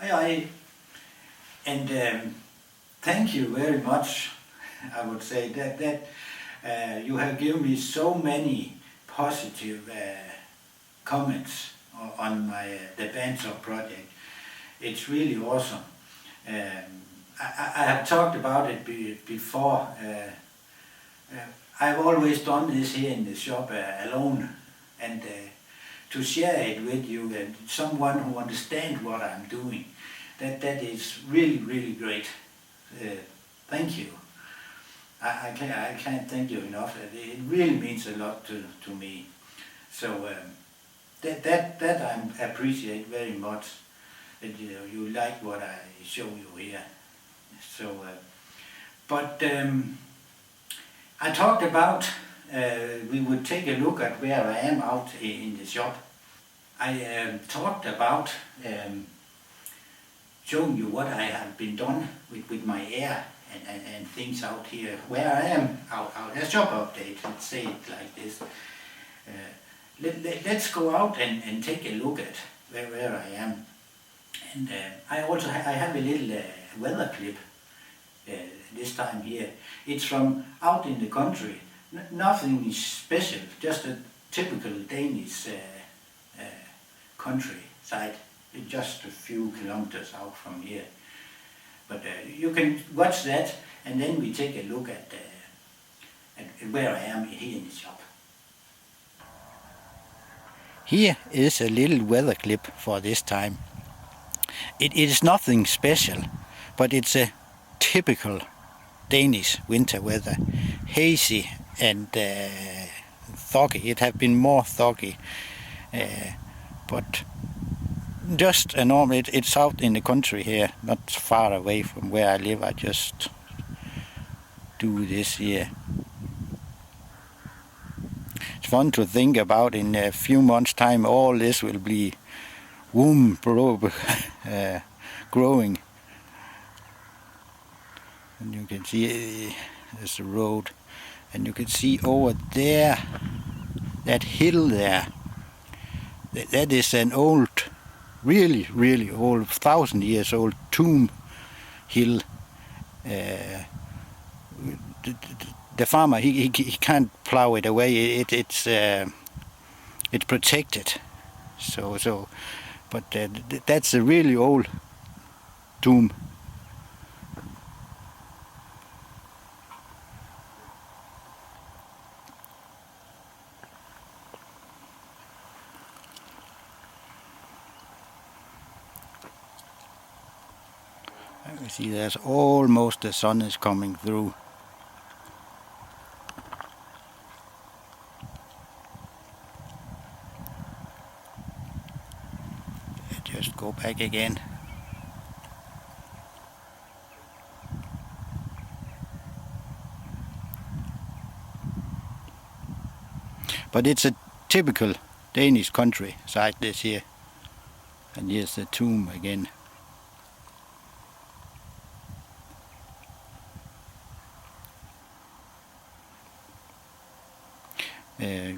And thank you very much. I would say that you have given me so many positive comments on the bandsaw project. It's really awesome. I have talked about it before. I've always done this here in the shop alone, and to share it with you and someone who understands what I'm doing, that is really great. Thank you. I can't thank you enough. It really means a lot to me. So that I appreciate very much. That you like what I show you here. So, but I talked about we would take a look at where I am out in the shop. I talked about showing you what I have been done with my air and things out here, where I am out a shop update, let's say it like this. Let's go out and take a look at where I am. And I have a little weather clip this time here. It's from out in the country, nothing special, just a typical Danish countryside, just a few kilometers out from here. But you can watch that, and then we take a look at where I am here in the shop. Here is a little weather clip for this time. It is nothing special, but it's a typical Danish winter weather. Hazy and foggy. It has been more foggy, but just a normal. It's out in the country here, not far away from where I live. I just do this here. It's fun to think about. In a few months' time, all this will be growing. And you can see there's a road, and you can see over there, that hill there. That is an old, really old, 1,000 years old tomb hill. The farmer he can't plow it away. It's protected. So, but that's a really old tomb. You see, there's almost the sun is coming through. Just go back again. But it's a typical Danish countryside this here. And here's the tomb again.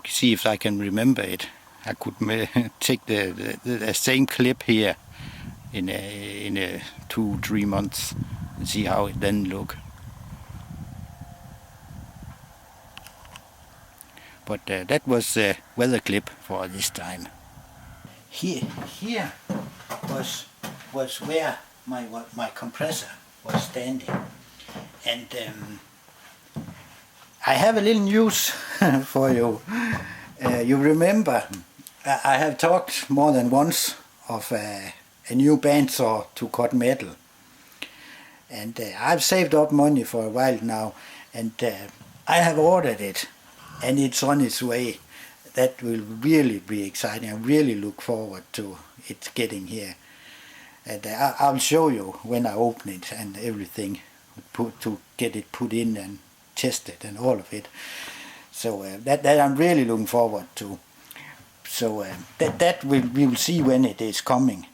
See if I can remember it. I could take the same clip here in 2-3 months and see how it then look. But that was the weather clip for this time. Here was where my compressor was standing, and I have a little news for you. You remember, I have talked more than once of a new bandsaw to cut metal. And I've saved up money for a while now, and I have ordered it, and it's on its way. That will really be exciting. I really look forward to it getting here. And I'll show you when I open it and everything, to get it put in and tested and all of it. So that I'm really looking forward to. So that we will see when it is coming.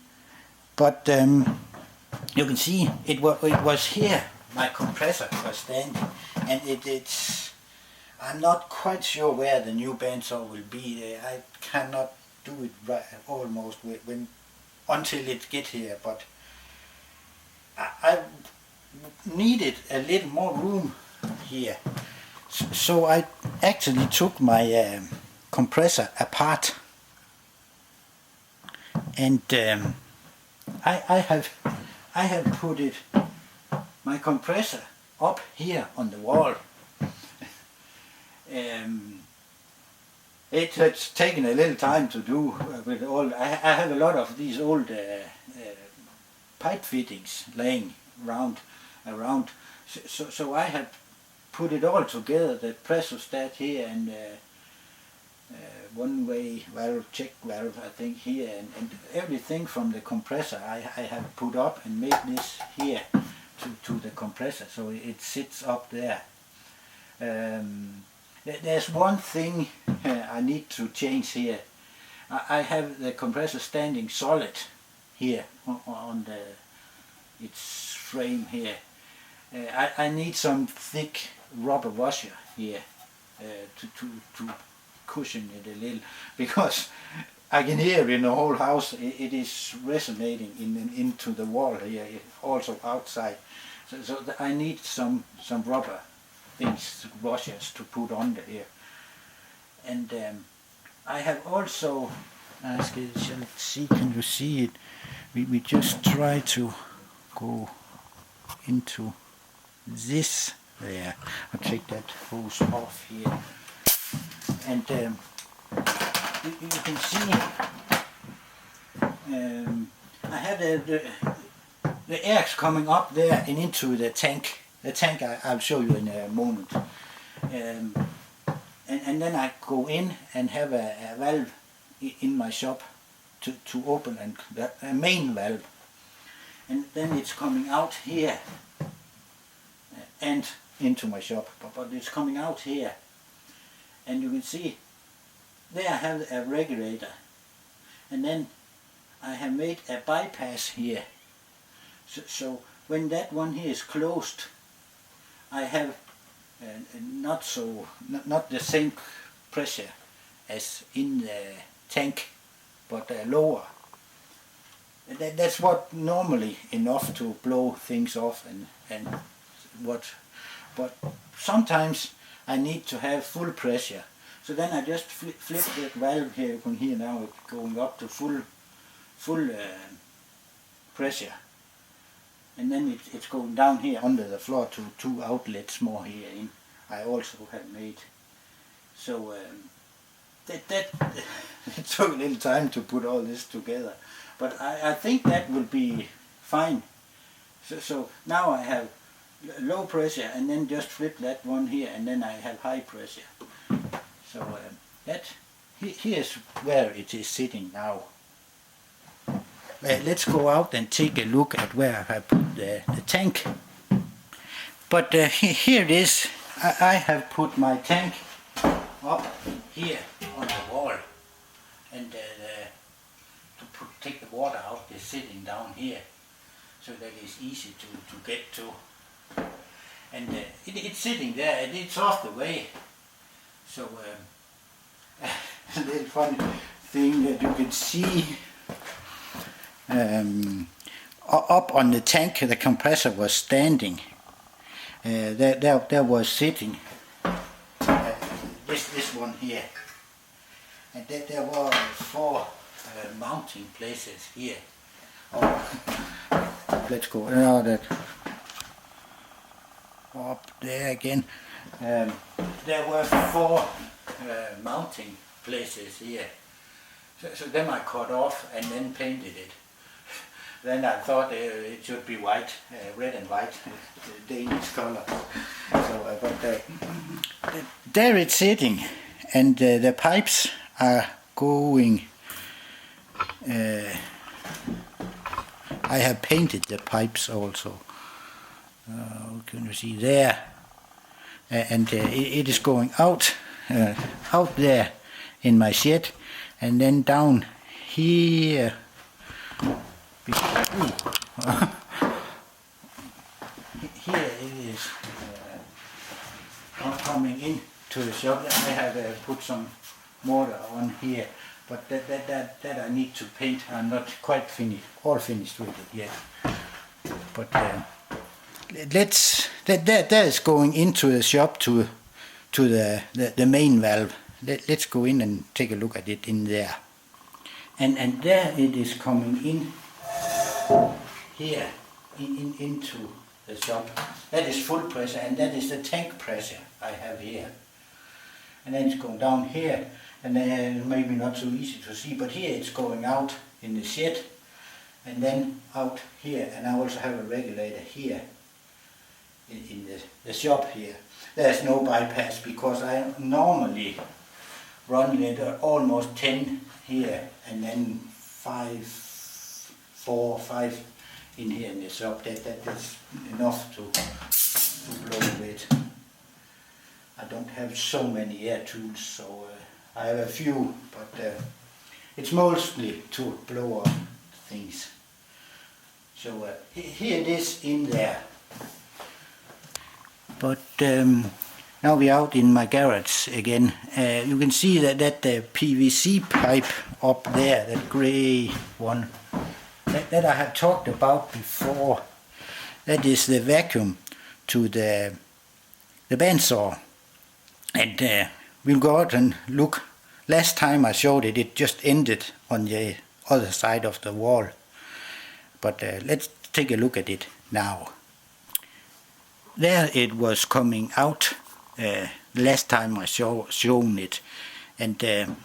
But you can see it was here my compressor was standing, and it's I'm not quite sure where the new bandsaw will be. I cannot do it right, almost until it gets here, but I needed a little more room here, so I actually took my compressor apart, and I have put my compressor up here on the wall. It has taken a little time to do with all. I have a lot of these old pipe fittings laying around. So I have put it all together. The pressure stat here and one-way valve, check valve, I think here, and everything from the compressor I have put up and made this here to the compressor, so it sits up there. There's one thing I need to change here. I have the compressor standing solid here on its frame here. I need some thick rubber washer here to cushion it a little, because I can hear in the whole house it is resonating into the wall here, also outside. So I need some rubber things, washers to put under here. And I have also, can you see it? We just try to go into this there. I'll take that hose off here. And you can see I have the air's coming up there and into the tank. The tank I'll show you in a moment. And then I go in and have a valve in my shop to open a main valve. And then it's coming out here and into my shop, but it's coming out here. And you can see there I have a regulator. And then I have made a bypass here. So when that one here is closed, I have not the same pressure as in the tank, but lower. That's what normally enough to blow things off and what. But sometimes I need to have full pressure. So then I just flip that valve here. You can hear now it going up to full pressure. And then it's going down here under the floor to 2 outlets more here in. I also have made. So that it took a little time to put all this together, but I think that will be fine. So now I have low pressure, and then just flip that one here, and then I have high pressure. So here's where it is sitting now. Let's go out and take a look at where I put the tank. But here it is. I have put my tank up here on the wall, and take the water out is sitting down here, so that is easy to get to. And it's sitting there, and it's off the way. So a little funny thing that you can see. Up on the tank, the compressor was standing. There was sitting this one here, and there were 4 mounting places here. Let's go now that up there again. There were 4 mounting places here. So them I cut off and then painted it. Then I thought it should be white, red and white, Danish color. So, but there it's sitting, and the pipes are going. I have painted the pipes also. Can you see there? And it is going out there in my shed, and then down here. Here it is coming into the shop. I have put some mortar on here, but that I need to paint. I'm not quite finished, all finished with it yet. But that is going into the shop to the main valve. Let's go in and take a look at it in there. And there it is coming in here into the shop. That is full pressure, and that is the tank pressure I have here. And then it's going down here, and then maybe not so easy to see, but here it's going out in the shed, and then out here. And I also have a regulator here in the shop here. There's no bypass because I normally run letter almost 10 here, and then 4 or 5 in here in the shop. That is enough to blow with. I don't have so many air tools, so I have a few, but it's mostly to blow up things. So here it is in there. But now we're out in my garage again. You can see that the PVC pipe up there, that grey one, that I have talked about before, that is the vacuum to the bandsaw. And we'll go out and look. Last time I showed it, it just ended on the other side of the wall. But let's take a look at it now. There it was coming out last time I shown it, and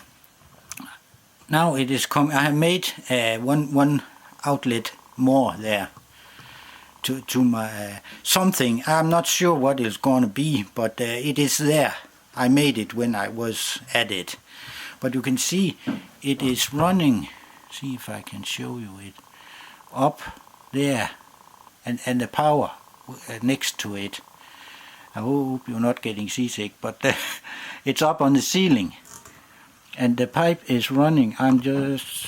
now it is coming. I have made one outlet more there to my something. I'm not sure what it's going to be, but it is there. I made it when I was at it, but you can see it is running. See if I can show you it up there, and the power next to it. I hope you're not getting seasick, but it's up on the ceiling and the pipe is running. I'm just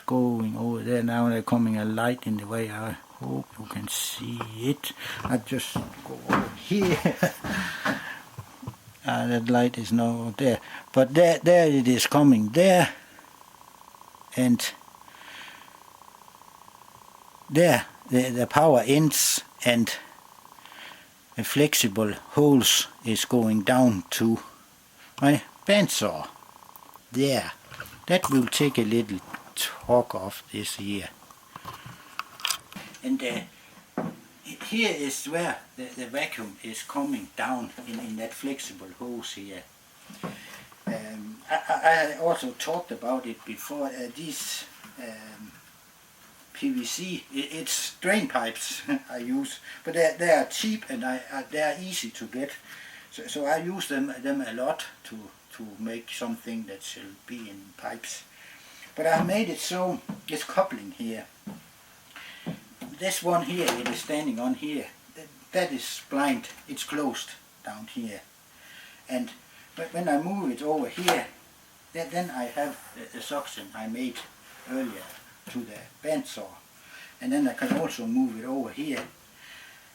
going over there now. There's coming a light in the way. I hope you can see it. I just go over here. That light is not there, but there it is coming there, and there the power ends, and a flexible hose is going down to my bandsaw. There. That will take a little torque off this here. And here is where the vacuum is coming down in that flexible hose here. I also talked about it before. These PVC, it's drain pipes I use, but they are cheap and they are easy to get. So I use them a lot to make something that shall be in pipes. But I made it so, this coupling here, this one here, it is standing on here, that is blind, it's closed down here. And when I move it over here, then I have the suction I made earlier to the bandsaw. And then I can also move it over here.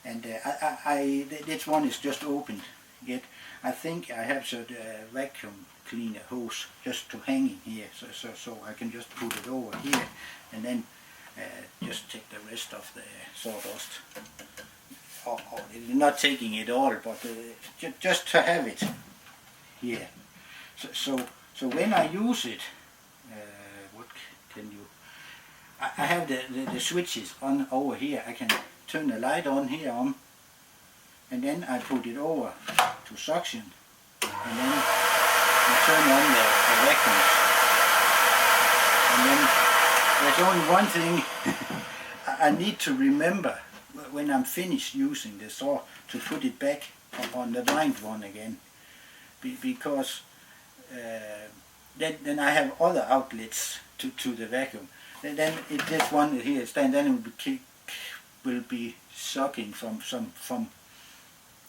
And this one is just opened yet. I think I have the vacuum cleaner hose just to hang in here, so I can just put it over here and then just take the rest of the sawdust. Not taking it all, but just to have it here. So when I use it, what can you? I have the switches on over here. I can turn the light on here and then I put it over to suction, and then I turn on the vacuums. And then there's only one thing I need to remember when I'm finished using the saw, to put it back on the blind one again, because then I have other outlets to the vacuum. Then this one here stand, then it will be sucking from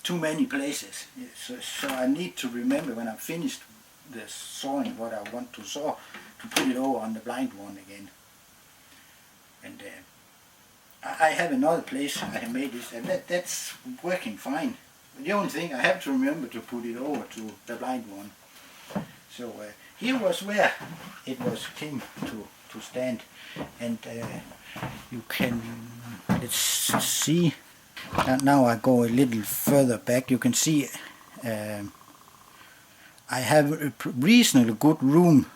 too many places. So I need to remember when I'm finished the sawing what I want to saw, to put it over on the blind one again. And I have another place I have made this, and that's working fine. The only thing I have to remember to put it over to the blind one. So here was where it came to stand, and you can let's see. And now I go a little further back. You can see I have a reasonably good room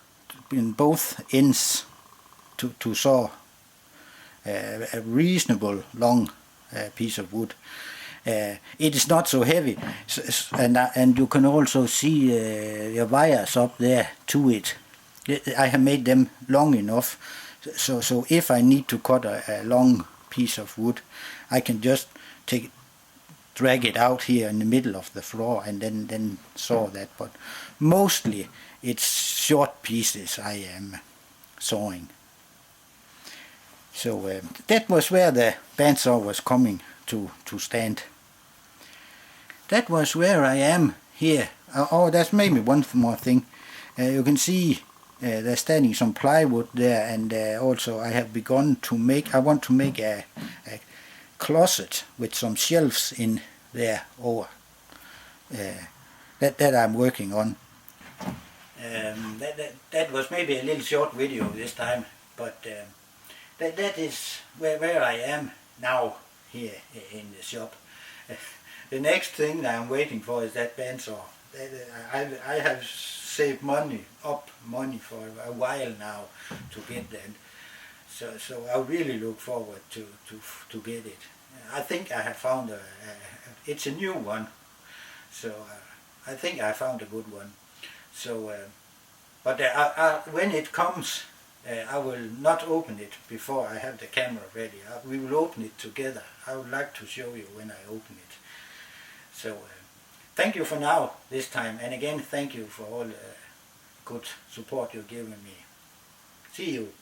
in both ends to saw a reasonable long piece of wood. It is not so heavy, and you can also see the wires up there to it. I have made them long enough, so if I need to cut a long piece of wood, I can just drag it out here in the middle of the floor and then saw that. But mostly it's short pieces I am sawing. So that was where the bandsaw was coming to stand. That was where I am here. Oh, that's maybe one more thing. You can see there's standing some plywood there, and also I have begun to make, I want to make a closet with some shelves in there over. That I'm working on. That was maybe a little short video this time, but that is where I am now here in the shop. The next thing that I'm waiting for is that bandsaw. I have saved money for a while now to get that. So I really look forward to get it. I think I have found it's a new one, so I think I found a good one. So, but when it comes, I will not open it before I have the camera ready. We will open it together. I would like to show you when I open it. So thank you for now this time, and again thank you for all the good support you're giving me. See you.